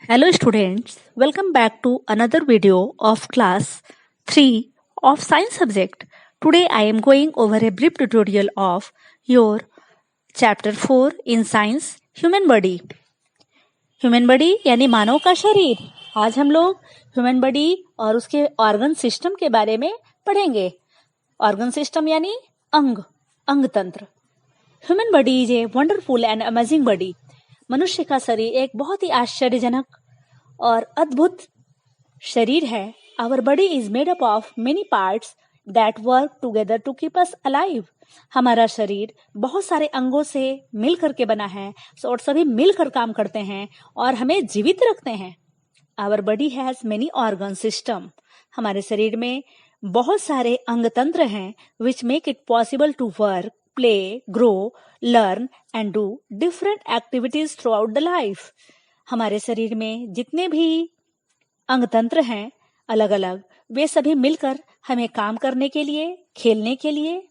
Hello students, welcome back to another video of class 3 of science subject. Today I am going over a brief tutorial of your chapter 4 in science human body. Human body यानी मानव का शरीर। आज हम लोग human body और उसके organ system के बारे में पढ़ेंगे। ऑर्गन सिस्टम यानी अंग तंत्र। Human body is a wonderful and amazing body. मनुष्य का शरीर एक बहुत ही आश्चर्यजनक और अद्भुत शरीर है। Our body is made up of many parts that work together to keep us alive. हमारा शरीर बहुत सारे अंगों से मिलकर के बना है और सभी मिलकर काम करते हैं और हमें जीवित रखते हैं। Our body has many organ system. हमारे शरीर में बहुत सारे अंग तंत्र हैं which make it possible to work, play, grow, learn and do different activities throughout the life. हमारे शरीर में जितने भी अंग तंत्र हैं अलग अलग, वे सभी मिलकर हमें काम करने के लिए, खेलने के लिए,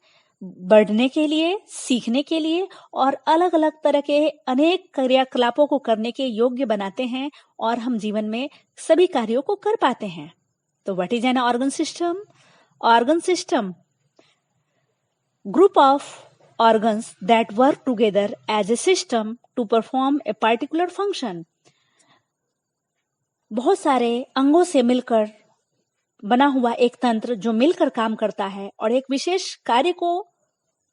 बढ़ने के लिए, सीखने के लिए और अलग अलग तरह के अनेक क्रियाकलापों को करने के योग्य बनाते हैं और हम जीवन में सभी कार्यों को कर पाते हैं। तो what is an organ system? Organ system group of organs that work together as a system to perform a particular function। बहुत सारे अंगों से मिलकर बना हुआ एक तंत्र जो मिलकर काम करता है और एक विशेष कार्य को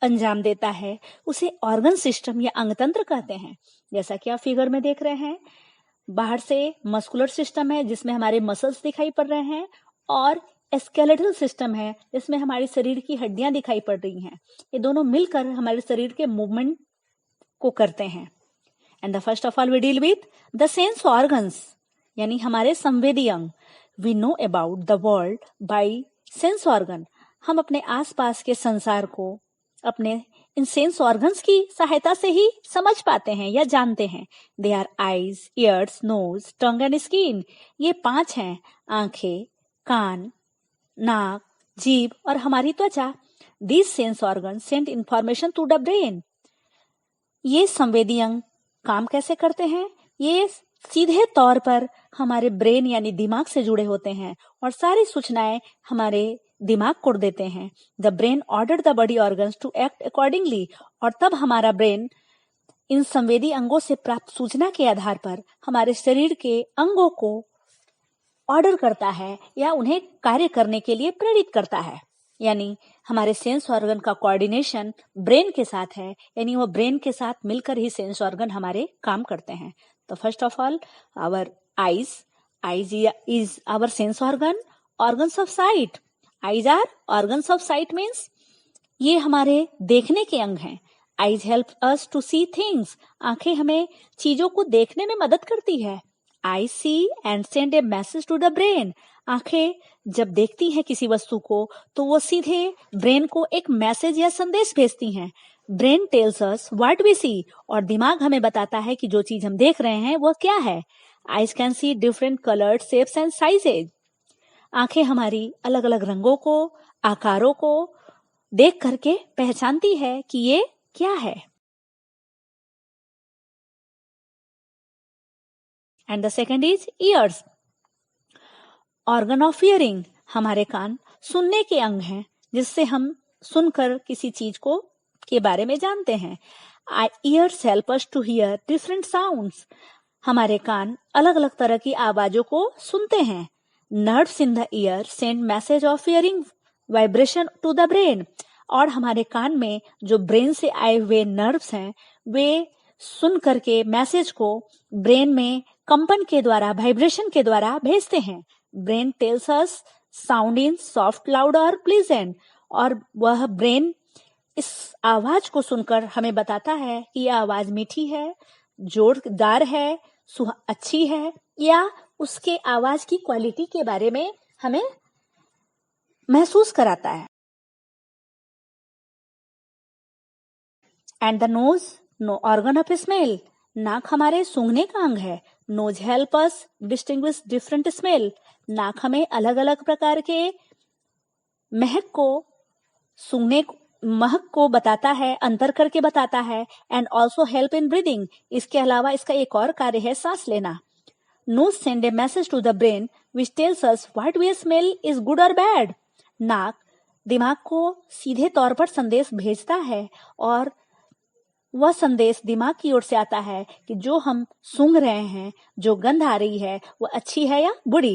अंजाम देता है, उसे ऑर्गन सिस्टम या अंग तंत्र कहते हैं। जैसा कि आप फिगर में देख रहे हैं, बाहर से मस्कुलर सिस्टम है जिसमें हमारे मसल्स दिखाई पड़ रहे हैं और स्केलेटल सिस्टम है जिसमें हमारे शरीर की हड्डियां दिखाई पड़ रही हैं। ये दोनों मिलकर हमारे शरीर के मूवमेंट को करते हैं। And the first of all we deal with the sense organs, यानी हमारे संवेदी अंग। We know about the world by sense organ. हम अपने आसपास के संसार को अपने इन सेंस ऑर्गन्स की सहायता से ही समझ पाते हैं या जानते हैं। They are eyes, ears, nose, tongue and skin. ये 5 हैं, आंखें, कान, नाक, जीभ और हमारी त्वचा। These sense organs send information to the brain। ये संवेदी अंग काम कैसे करते हैं? ये सीधे तौर पर हमारे ब्रेन यानी दिमाग से जुड़े होते हैं और सारी सूचनाएं हमारे दिमाग को देते हैं। The brain ordered the body organs to act accordingly। और तब हमारा ब्रेन इन संवेदी अंगों से प्राप्त सूचना के आधार पर हमारे शरीर के अंगों को ऑर्डर करता है या उन्हें कार्य करने के लिए प्रेरित करता है। यानी हमारे सेंस ऑर्गन का कोऑर्डिनेशन ब्रेन के साथ है, यानी वो ब्रेन के साथ मिलकर ही सेंस ऑर्गन हमारे काम करते हैं। तो first of all our eyes is our sense organ, organs of sight. Eyes are organs of sight means ये हमारे देखने के अंग हैं। Eyes help us to see things. आंखें हमें चीजों को देखने में मदद करती है। Eye see and send a message to the brain. आंखें जब देखती हैं किसी वस्तु को तो वो सीधे ब्रेन को एक मैसेज या संदेश भेजती हैं। Brain tells us what we see. और दिमाग हमें बताता है कि जो चीज हम देख रहे हैं वो क्या है। Eyes can see different coloured shapes and sizes. आंखें हमारी अलग अलग रंगों को, आकारों को देख करके पहचानती है कि ये क्या है। And the second is years, organ of hearing. हमारे कान सुनने के अंग हैं जिससे हम सुनकर किसी चीज को के बारे में जानते हैं। Ears help us to hear different sounds. हमारे कान अलग अलग तरह की आवाजों को सुनते हैं। Nerves in the ear send message of hearing vibration to the brain. और हमारे कान में जो ब्रेन से आए हुए नर्व्स हैं वे सुन करके मैसेज को ब्रेन में कंपन के द्वारा, वाइब्रेशन के द्वारा भेजते हैं। Brain tells us sound in soft, loud और प्लीजेंट। और वह ब्रेन इस आवाज को सुनकर हमें बताता है कि यह आवाज मीठी है, जोरदार है, अच्छी है, या उसके आवाज की क्वालिटी के बारे में हमें महसूस कराता है। And the nose, organ of smell. नाक हमारे सूंघने का अंग है। Knows help us distinguish different smell. नाक हमें अलग अलग प्रकार के महक को बताता है, अंतर करके बताता है। And also help in breathing. इसके अलावा इसका एक और कार्य है सांस लेना। Nose send a message to the brain which tells us what we smell is good or bad. नाक दिमाग को सीधे तौर पर संदेश भेजता है और वह संदेश दिमाग की ओर से आता है कि जो हम सूंघ रहे हैं, जो गंध आ रही है, वह अच्छी है या बुरी.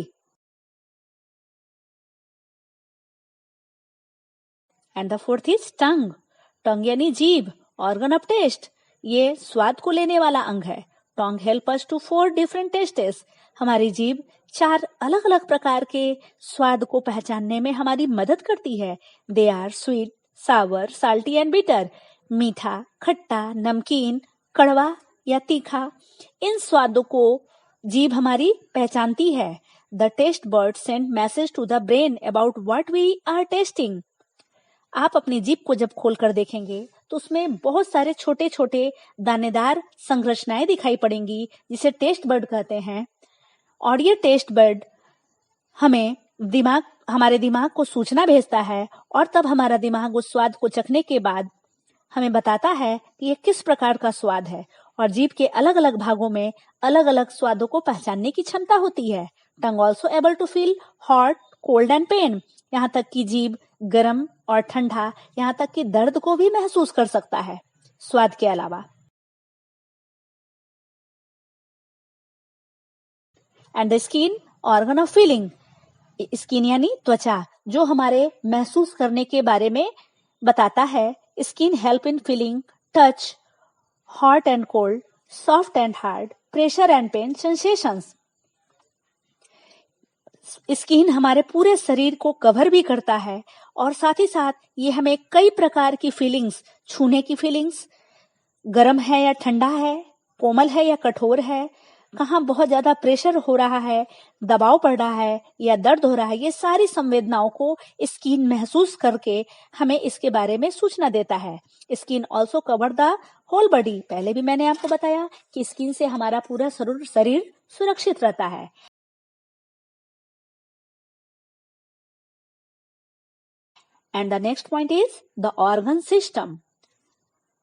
And the fourth is tongue. Tongue यानी जीभ, ऑर्गन ऑफ टेस्ट. ये स्वाद को लेने वाला अंग है. Tongue help us to 4 different tastes. हमारी जीभ 4 अलग अलग प्रकार के स्वाद को पहचानने में हमारी मदद करती है. They are sweet, sour, salty and bitter. मीठा, खट्टा, नमकीन, कड़वा या तीखा. इन स्वादों को जीभ हमारी पहचानती है. The taste bud send message to the brain about what we are tasting. आप अपनी जीभ को जब खोलकर देखेंगे तो उसमें बहुत सारे छोटे छोटे दानेदार संरचनाएं दिखाई पड़ेंगी जिसे टेस्ट बर्ड कहते हैं. और ये टेस्ट बर्ड हमारे दिमाग को सूचना भेजता है और तब हमारा दिमाग उस स्वाद को चखने के बाद हमें बताता है कि ये किस प्रकार का स्वाद है. और जीभ के अलग अलग भागों में अलग अलग स्वादों को पहचानने की क्षमता होती है. Tongue also able to feel hot, cold and pain. यहाँ तक कि जीभ गर्म और ठंडा, यहाँ तक कि दर्द को भी महसूस कर सकता है स्वाद के अलावा. And the skin, organ of feeling. Skin यानी त्वचा, जो हमारे महसूस करने के बारे में बताता है. Skin help in feeling touch, hot and cold, soft and hard, pressure and pain sensations. Skin हमारे पूरे शरीर को कवर भी करता है और साथ ही साथ ये हमें कई प्रकार की फीलिंग्स, छूने की फीलिंग्स, गर्म है या ठंडा है, कोमल है या कठोर है, कहाँ बहुत ज्यादा प्रेशर हो रहा है, दबाव पड़ रहा है या दर्द हो रहा है, ये सारी संवेदनाओं को स्किन महसूस करके हमें इसके बारे में सूचना देता है. Skin also cover the whole body. पहले भी मैंने आपको बताया कि स्किन से हमारा पूरा शरीर सुरक्षित रहता है. And the next point is the organ system.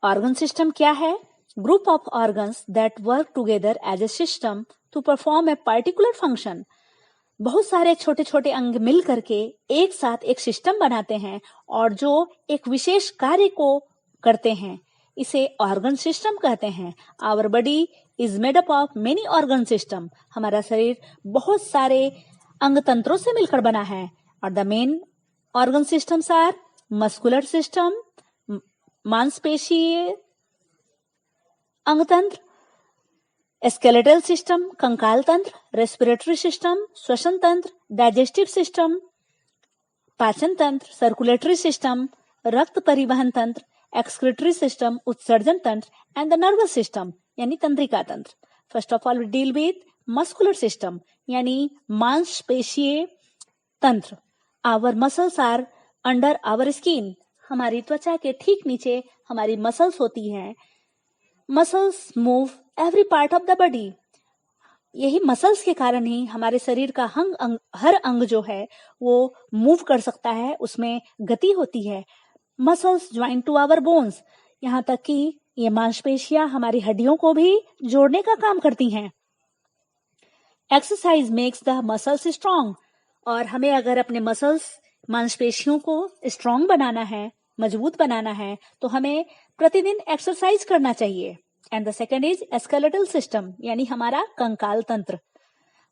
Organ system क्या है? Group of organs that work together as a system to perform a particular function. बहुत सारे छोटे छोटे अंग मिल करके एक साथ एक सिस्टम बनाते हैं और जो एक विशेष कार्य को करते हैं, इसे ऑर्गन सिस्टम कहते हैं. Our body is made up of many organ system. हमारा शरीर बहुत सारे अंग तंत्रों से मिलकर बना है. और the main organ systems are muscular system, मांसपेशीय अंग तंत्र, स्केलेटल सिस्टम कंकाल तंत्र, रेस्पिरेटरी सिस्टम श्वसन तंत्र, डाइजेस्टिव सिस्टम पाचन तंत्र, सर्कुलेटरी सिस्टम रक्त परिवहन तंत्र, एक्सक्रीटरी सिस्टम उत्सर्जन तंत्र एंड द नर्वस सिस्टम यानी तंत्रिका तंत्र. First of all we deal with muscular system यानी मांसपेशीय तंत्र. Our muscles are under our skin. हमारी त्वचा के ठीक नीचे हमारी मसल्स होती हैं. Muscles move every part of the body. यही मसल्स के कारण ही हमारे शरीर का हर अंग जो है वो मूव कर सकता है, उसमें गति होती है. Muscles join to our bones. यहाँ तक कि ये मांसपेशियां हमारी हड्डियों को भी जोड़ने का काम करती हैं. Exercise makes the muscles strong. और हमें अगर अपने मसल्स मांसपेशियों को स्ट्रांग बनाना है, मजबूत बनाना है, तो हमें प्रतिदिन एक्सरसाइज करना चाहिए. And the second is skeletal system यानी हमारा कंकाल तंत्र.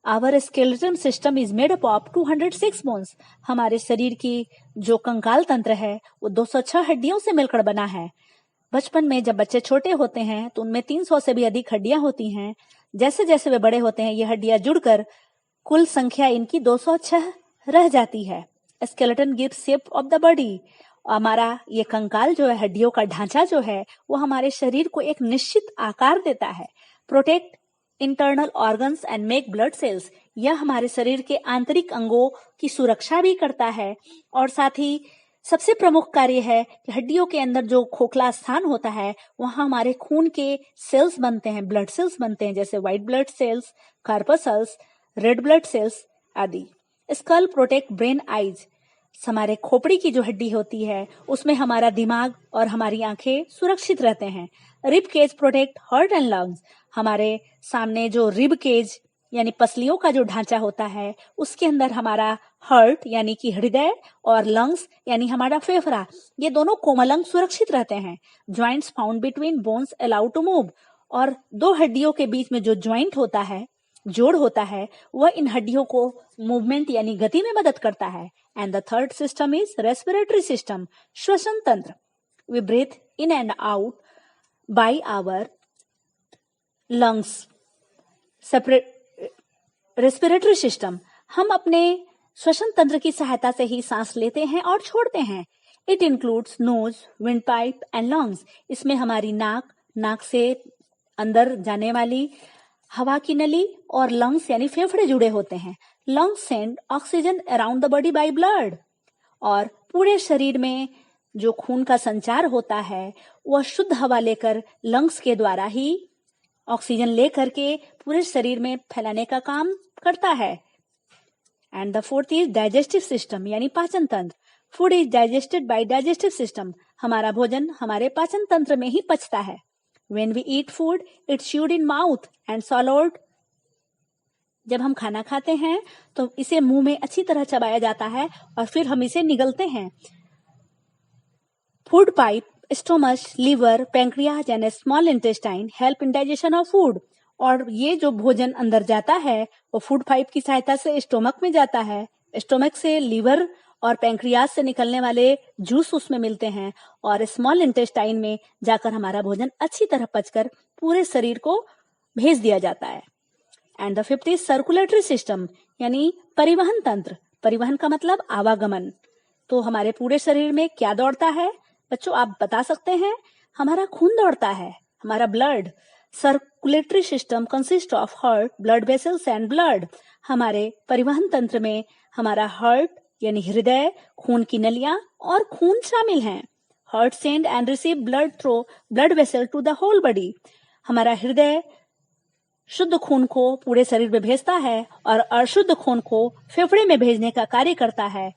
Our skeletal system is made up of 206 bones. हमारे शरीर की जो कंकाल तंत्र है वो 206 हड्डियों से मिलकर बना है. बचपन में जब बच्चे छोटे होते हैं तो उनमें 300 से भी अधिक हड्डियां होती हैं. जैसे जैसे वे बड़े होते हैं ये हड्डियां जुड़कर कुल संख्या इनकी 206 रह जाती है. Skeleton gives shape of the body. हमारा ये कंकाल जो है, हड्डियों का ढांचा जो है, वो हमारे शरीर को एक निश्चित आकार देता है. Protect internal organs and make blood cells. यह हमारे शरीर के आंतरिक अंगों की सुरक्षा भी करता है. और साथ ही सबसे प्रमुख कार्य है कि हड्डियों के अंदर जो खोखला स्थान होता है वहां हमारे खून के सेल्स बनते हैं, ब्लड सेल्स बनते हैं, जैसे white blood cells, corpuscles, red blood cells आदि. Skull protect brain eyes. हमारे खोपड़ी की जो हड्डी होती है उसमें हमारा दिमाग और हमारी आंखें सुरक्षित रहते हैं. Rib cage protect heart and lungs. हमारे सामने जो रिब केज यानी पसलियों का जो ढांचा होता है, उसके अंदर हमारा हार्ट यानी कि हृदय और लंग्स यानी हमारा फेफड़ा, ये दोनों कोमल अंग सुरक्षित रहते हैं। Joints found between bones allow to move, और दो हड्डियों के बीच में जो ज्वाइंट होता है, जोड़ होता है, वह इन हड्डियों को मूवमेंट यानी गति में मदद करता है। And the third system is respiratory system, श्वसन तंत्र। We breathe in and out by our lungs. Respiratory system, हम अपने श्वसन तंत्र की सहायता से ही सांस लेते हैं और छोड़ते हैं। It includes nose, windpipe and lungs. इसमें हमारी नाक से अंदर जाने वाली हवा की नली और लंग्स यानी फेफड़े जुड़े होते हैं। Lungs send oxygen around the body by blood, और पूरे शरीर में जो खून का संचार होता है वह शुद्ध हवा लेकर लंग्स के द्वारा ही ऑक्सीजन लेकर के पूरे शरीर में फैलाने का काम करता है। And the fourth is digestive system यानी पाचन तंत्र। Food is digested by digestive system. हमारा भोजन हमारे पाचन तंत्र में ही पचता है। When we eat food, it's chewed in mouth and swallowed. जब हम खाना खाते हैं तो इसे मुंह में अच्छी तरह चबाया जाता है और फिर हम इसे निगलते हैं। Food pipe, stomach, liver, pancreas and small intestine help in digestion of food. और ये जो भोजन अंदर जाता है वो फूड पाइप की सहायता से स्टोमक में जाता है। स्टोमक से लीवर और पैंक्रियाज से निकलने वाले जूस उसमें मिलते हैं और स्मॉल इंटेस्टाइन में जाकर हमारा भोजन अच्छी तरह पचकर पूरे शरीर को भेज दिया जाता है। And the fifth is circulatory system यानी परिवहन तंत्र। परिवहन का मतलब आवागमन। तो हमारे पूरे शरीर में क्या दौड़ता है बच्चों, आप बता सकते हैं? हमारा खून दौड़ता है, हमारा blood. Circulatory system consist of heart, blood vessels and blood. हमारे परिवहन तंत्र में हमारा हार्ट यानी हृदय, खून की नलियां और खून शामिल हैं। Heart send and receive blood through blood vessel to the whole body. हमारा हृदय शुद्ध खून को पूरे शरीर में भेजता है और अशुद्ध खून को फेफड़े में भेजने का कार्य करता है।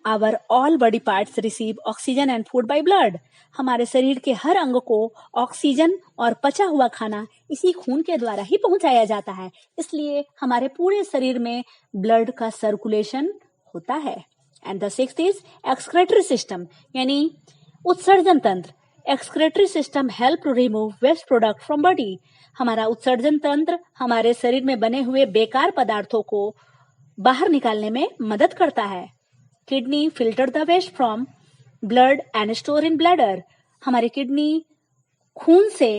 Our all body parts receive oxygen and food by blood. हमारे शरीर के हर अंग को ऑक्सीजन और पचा हुआ खाना इसी खून के द्वारा ही पहुंचाया जाता है। इसलिए हमारे पूरे शरीर में ब्लड का सर्कुलेशन होता है। And the sixth is excretory system यानी उत्सर्जन तंत्र। Excretory system help to remove waste product from body. हमारा उत्सर्जन तंत्र हमारे शरीर में बने हुए बेकार पदार्थों को बाहर निकालने में मदद करता है। Kidney filter the waste from blood and store in bladder. हमारी किडनी खून से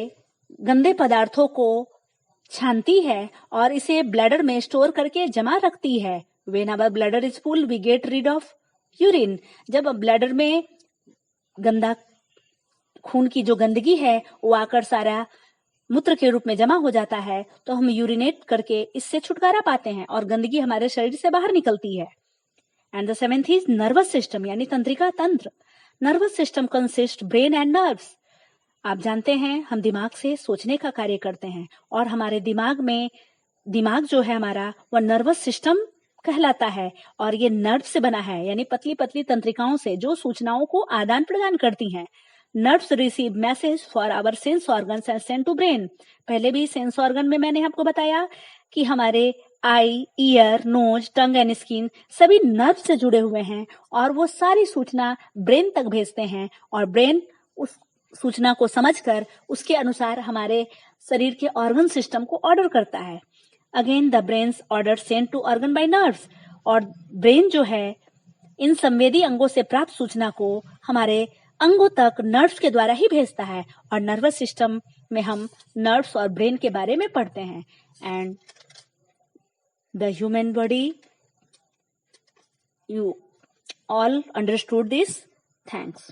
गंदे पदार्थों को छानती है और इसे ब्लैडर में स्टोर करके जमा रखती है। When our bladder is full, we get rid of urine. जब ब्लैडर में गंदा खून की जो गंदगी है वो आकर सारा मूत्र के रूप में जमा हो जाता है तो हम यूरिनेट करके इससे छुटकारा पाते हैं और गंदगी हमारे शरीर से बाहर निकलती है। And the seventh is nervous system यानी तंत्रिका तंत्र। Nervous system consist brain and nerves. आप जानते हैं हम दिमाग से सोचने का कार्य करते हैं और हमारे दिमाग जो है हमारा वह नर्वस सिस्टम कहलाता है और ये नर्व से बना है यानी पतली पतली तंत्रिकाओं से जो सूचनाओं को आदान प्रदान करती हैं। Nerves receive message for our sense organs and send to brain. पहले भी सेंस ऑर्गन में मैंने आपको बताया कि हमारे eye, ear, nose, tongue and skin सभी नर्व से जुड़े हुए हैं और वो सारी सूचना ब्रेन तक भेजते हैं और ब्रेन उस सूचना को समझकर उसके अनुसार हमारे शरीर के ऑर्गन सिस्टम को ऑर्डर करता है। Again the brains order send to organ by nerves. और ब्रेन जो है इन संवेदी अंगों से प्राप्त सूचना को हमारे अंगों तक नर्व्स के द्वारा ही भेजता है और नर्वस सिस्टम में हम नर्व्स और ब्रेन के बारे में पढ़ते हैं। And the human body, you all understood this. Thanks.